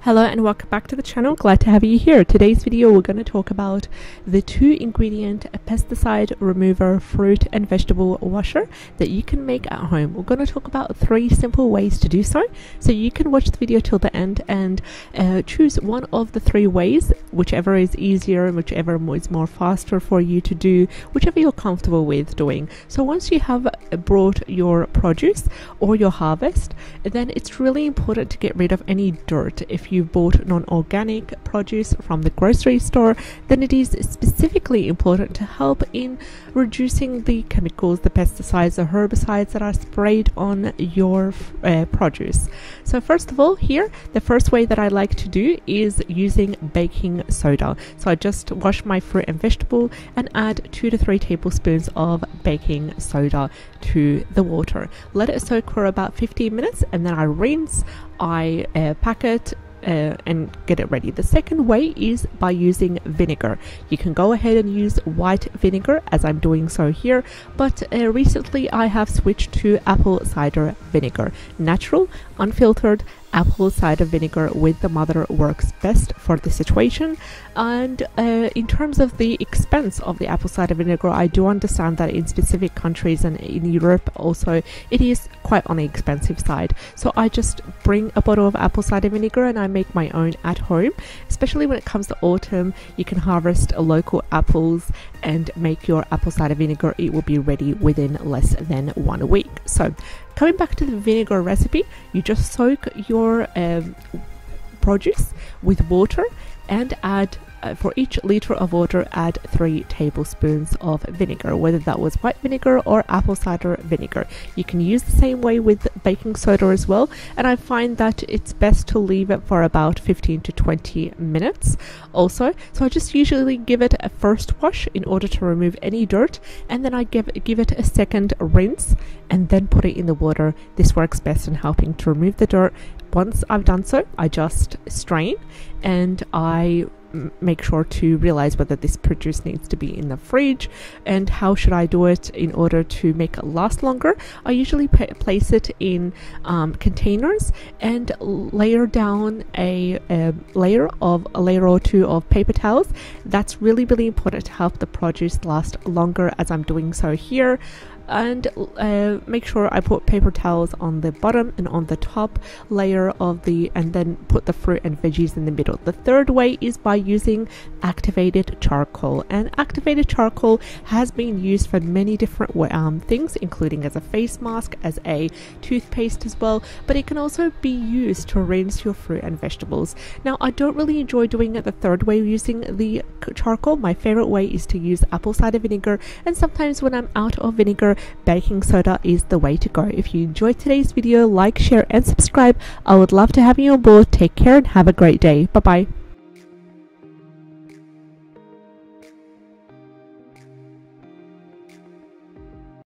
Hello and welcome back to the channel. Glad to have you here. Today's video we're going to talk about the 2-ingredient pesticide remover fruit and vegetable washer that you can make at home. We're going to talk about 3 simple ways to do so you can watch the video till the end and choose one of the 3 ways, whichever is easier and whichever is more faster for you to do, whichever you're comfortable with doing. So once you have brought your produce or your harvest, then it's really important to get rid of any dirt. If you've bought non-organic produce from the grocery store, then it is specifically important to help in reducing the chemicals, the pesticides, the herbicides that are sprayed on your produce. So first of all, here the first way that I like to do is using baking soda. So I just wash my fruit and vegetable and add 2 to 3 tablespoons of baking soda to the water. Let it soak for about 15 minutes and then I rinse, I pack it and get it ready. The second way is by using vinegar. You can go ahead and use white vinegar as I'm doing so here, but recently I have switched to apple cider vinegar. Natural, unfiltered apple cider vinegar with the mother works best for the situation. And in terms of the expense of the apple cider vinegar, I do understand that in specific countries and in Europe also it is quite on the expensive side. So I just bring a bottle of apple cider vinegar and I make my own at home. Especially when it comes to autumn, you can harvest local apples and make your apple cider vinegar. It will be ready within less than 1 week. So coming back to the vinegar recipe, you just soak your produce with water and add for each liter of water add 3 tablespoons of vinegar, whether that was white vinegar or apple cider vinegar. You can use the same way with baking soda as well, and I find that it's best to leave it for about 15 to 20 minutes also. So I just usually give it a first wash in order to remove any dirt, and then I give it a second rinse and then put it in the water. This works best in helping to remove the dirt. Once I've done so, I just strain and I make sure to realize whether this produce needs to be in the fridge and how should I do it in order to make it last longer. I usually place it in containers and layer down a layer or 2 of paper towels. That's really important to help the produce last longer, as I'm doing so here. And make sure I put paper towels on the bottom and on the top layer of and then put the fruit and veggies in the middle. The third way is by using activated charcoal, and activated charcoal has been used for many different things, including as a face mask, as a toothpaste as well, but it can also be used to rinse your fruit and vegetables. Now I don't really enjoy doing it the third way using the charcoal. My favorite way is to use apple cider vinegar, and sometimes when I'm out of vinegar, baking soda is the way to go. If you enjoyed today's video, like, share and subscribe. I would love to have you on board. Take care and have a great day. Bye bye.